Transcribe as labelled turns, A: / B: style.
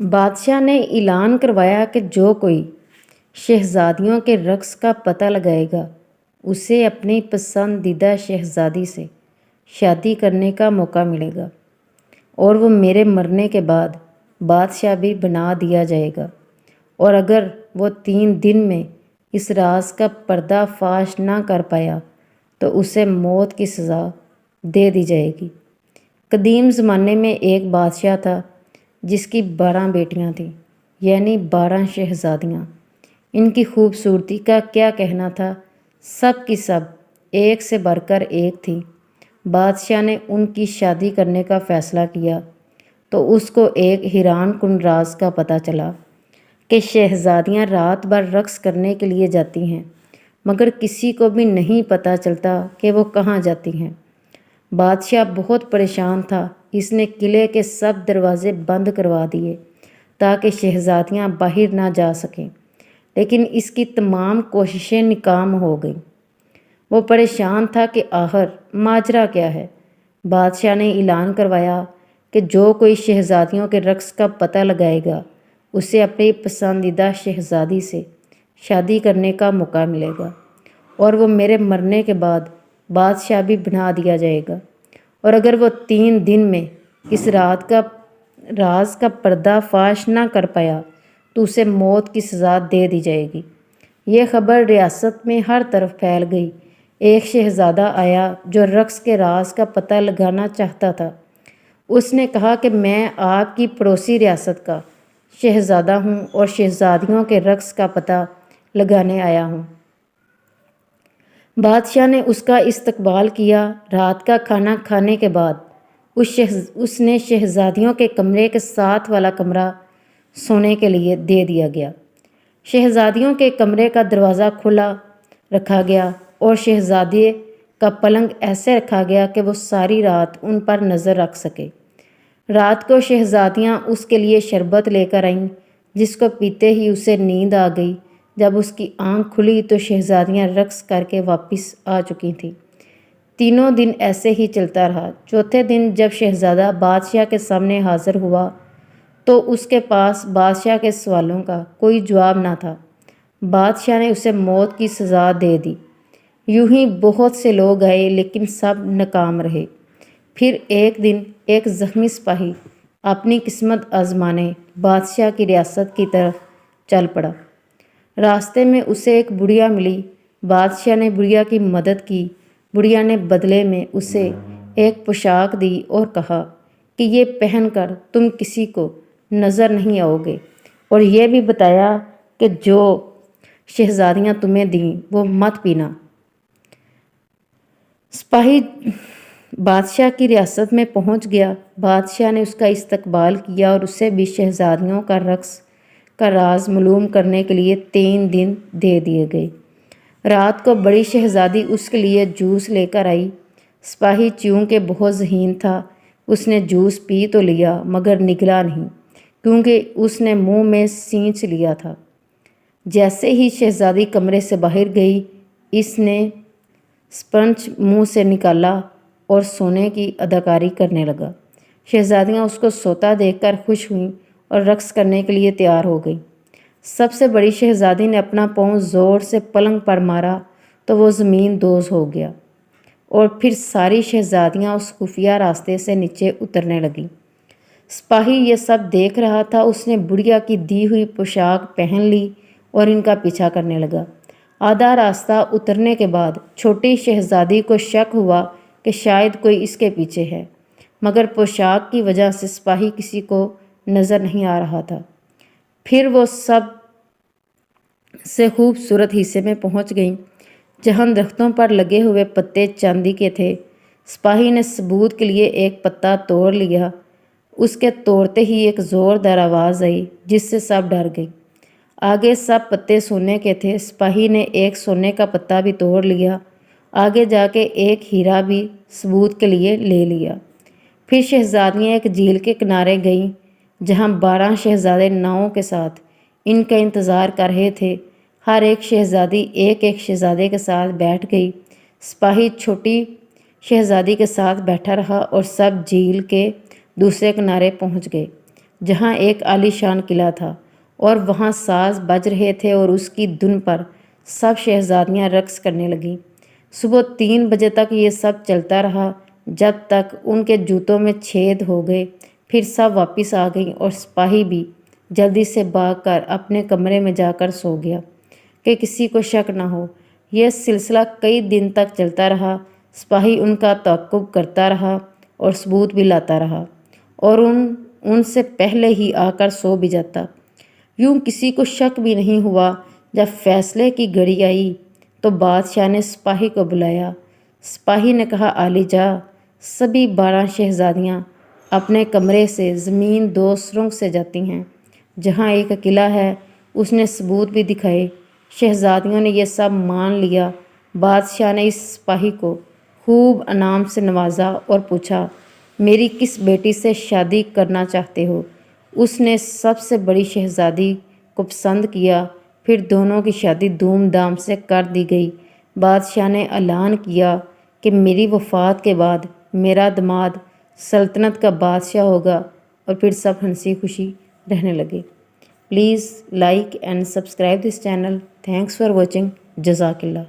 A: بادشاہ نے اعلان کروایا کہ جو کوئی شہزادیوں کے رقص کا پتہ لگائے گا اسے اپنی پسندیدہ شہزادی سے شادی کرنے کا موقع ملے گا، اور وہ میرے مرنے کے بعد بادشاہ بھی بنا دیا جائے گا، اور اگر وہ 3 دن میں اس راز کا پردہ فاش نہ کر پایا تو اسے موت کی سزا دے دی جائے گی۔ قدیم زمانے میں ایک بادشاہ تھا جس کی 12 بیٹیاں تھیں، یعنی 12 شہزادیاں۔ ان کی خوبصورتی کا کیا کہنا تھا، سب کی سب ایک سے بڑھ کر ایک تھی۔ بادشاہ نے ان کی شادی کرنے کا فیصلہ کیا تو اس کو ایک حیران کن راز کا پتہ چلا کہ شہزادیاں رات بھر رقص کرنے کے لیے جاتی ہیں، مگر کسی کو بھی نہیں پتہ چلتا کہ وہ کہاں جاتی ہیں۔ بادشاہ بہت پریشان تھا، اس نے قلعے کے سب دروازے بند کروا دیے تاکہ شہزادیاں باہر نہ جا سکیں، لیکن اس کی تمام کوششیں ناکام ہو گئیں۔ وہ پریشان تھا کہ آخر ماجرا کیا ہے۔ بادشاہ نے اعلان کروایا کہ جو کوئی شہزادیوں کے رقص کا پتہ لگائے گا اسے اپنی پسندیدہ شہزادی سے شادی کرنے کا موقع ملے گا، اور وہ میرے مرنے کے بعد بادشاہ بھی بنا دیا جائے گا، اور اگر وہ 3 دن میں اس راز کا پردہ فاش نہ کر پایا تو اسے موت کی سزا دے دی جائے گی۔ یہ خبر ریاست میں ہر طرف پھیل گئی۔ ایک شہزادہ آیا جو رقص کے راز کا پتہ لگانا چاہتا تھا۔ اس نے کہا کہ میں آپ کی پڑوسی ریاست کا شہزادہ ہوں اور شہزادیوں کے رقص کا پتہ لگانے آیا ہوں۔ بادشاہ نے اس کا استقبال کیا۔ رات کا کھانا کھانے کے بعد اس نے شہزادیوں کے کمرے کے ساتھ والا کمرہ سونے کے لیے دے دیا گیا۔ شہزادیوں کے کمرے کا دروازہ کھلا رکھا گیا اور شہزادی کا پلنگ ایسے رکھا گیا کہ وہ ساری رات ان پر نظر رکھ سکے۔ رات کو شہزادیاں اس کے لیے شربت لے کر آئیں، جس کو پیتے ہی اسے نیند آ گئی۔ جب اس کی آنکھ کھلی تو شہزادیاں رقص کر کے واپس آ چکی تھیں۔ 3 دن ایسے ہی چلتا رہا۔ چوتھے دن جب شہزادہ بادشاہ کے سامنے حاضر ہوا تو اس کے پاس بادشاہ کے سوالوں کا کوئی جواب نہ تھا۔ بادشاہ نے اسے موت کی سزا دے دی۔ یوں ہی بہت سے لوگ آئے لیکن سب ناکام رہے۔ پھر ایک دن ایک زخمی سپاہی اپنی قسمت آزمانے بادشاہ کی ریاست کی طرف چل پڑا۔ راستے میں اسے ایک بڑھیا ملی۔ بادشاہ نے بڑھیا کی مدد کی۔ بڑھیا نے بدلے میں اسے ایک پوشاک دی اور کہا کہ یہ پہن کر تم کسی کو نظر نہیں آؤ گے، اور یہ بھی بتایا کہ جو شہزادیاں تمہیں دیں وہ مت پینا۔ سپاہی بادشاہ کی ریاست میں پہنچ گیا۔ بادشاہ نے اس کا استقبال کیا اور اسے بھی شہزادیوں کا رقص کا راز معلوم کرنے کے لیے 3 دن دے دیے گئے۔ رات کو بڑی شہزادی اس کے لیے جوس لے کر آئی۔ سپاہی چونکہ بہت ذہین تھا، اس نے جوس پی تو لیا مگر نگلا نہیں، کیونکہ اس نے منہ میں سینچ لیا تھا۔ جیسے ہی شہزادی کمرے سے باہر گئی، اس نے اسپنج منہ سے نکالا اور سونے کی اداکاری کرنے لگا۔ شہزادیاں اس کو سوتا دیکھ کر خوش ہوئیں اور رقص کرنے کے لیے تیار ہو گئیں۔ سب سے بڑی شہزادی نے اپنا پاؤں زور سے پلنگ پر مارا تو وہ زمین دوز ہو گیا، اور پھر ساری شہزادیاں اس خفیہ راستے سے نیچے اترنے لگیں۔ سپاہی یہ سب دیکھ رہا تھا۔ اس نے بڑھیا کی دی ہوئی پوشاک پہن لی اور ان کا پیچھا کرنے لگا۔ آدھا راستہ اترنے کے بعد چھوٹی شہزادی کو شک ہوا کہ شاید کوئی اس کے پیچھے ہے، مگر پوشاک کی وجہ سے سپاہی کسی کو نظر نہیں آ رہا تھا۔ پھر وہ سب سے خوبصورت حصے میں پہنچ گئیں جہاں درختوں پر لگے ہوئے پتے چاندی کے تھے۔ سپاہی نے ثبوت کے لیے ایک پتا توڑ لیا۔ اس کے توڑتے ہی ایک زوردار آواز آئی جس سے سب ڈر گئے۔ آگے سب پتے سونے کے تھے۔ سپاہی نے ایک سونے کا پتا بھی توڑ لیا۔ آگے جا کے ایک ہیرا بھی ثبوت کے لیے لے لیا۔ پھر شہزادیاں ایک جھیل کے کنارے گئیں جہاں 12 شہزادے ناؤں کے ساتھ ان کا انتظار کر رہے تھے۔ ہر ایک شہزادی ایک ایک شہزادے کے ساتھ بیٹھ گئی۔ سپاہی چھوٹی شہزادی کے ساتھ بیٹھا رہا اور سب جھیل کے دوسرے کنارے پہنچ گئے۔ جہاں ایک عالیشان قلعہ تھا اور وہاں ساز بج رہے تھے اور اس کی دھن پر سب شہزادیاں رقص کرنے لگیں۔ صبح 3 بجے تک یہ سب چلتا رہا، جب تک ان کے جوتوں میں چھید ہو گئے۔ پھر سب واپس آ گئیں اور سپاہی بھی جلدی سے بھاگ کر اپنے کمرے میں جا کر سو گیا کہ کسی کو شک نہ ہو۔ یہ سلسلہ کئی دن تک چلتا رہا۔ سپاہی ان کا تعاقب کرتا رہا اور ثبوت بھی لاتا رہا اور ان سے پہلے ہی آ کر سو بھی جاتا۔ یوں کسی کو شک بھی نہیں ہوا۔ جب فیصلے کی گھڑی آئی تو بادشاہ نے سپاہی کو بلایا۔ سپاہی نے کہا، عالی جاں، سبھی 12 شہزادیاں اپنے کمرے سے زمین 2 سرنگ سے جاتی ہیں جہاں ایک قلعہ ہے۔ اس نے ثبوت بھی دکھائے۔ شہزادیوں نے یہ سب مان لیا۔ بادشاہ نے اس سپاہی کو خوب انعام سے نوازا اور پوچھا، میری کس بیٹی سے شادی کرنا چاہتے ہو؟ اس نے سب سے بڑی شہزادی کو پسند کیا۔ پھر دونوں کی شادی دھوم دھام سے کر دی گئی۔ بادشاہ نے اعلان کیا کہ میری وفات کے بعد میرا داماد سلطنت کا بادشاہ ہوگا، اور پھر سب ہنسی خوشی رہنے لگے۔ Please like and subscribe this channel. Thanks for watching. جزاک اللہ۔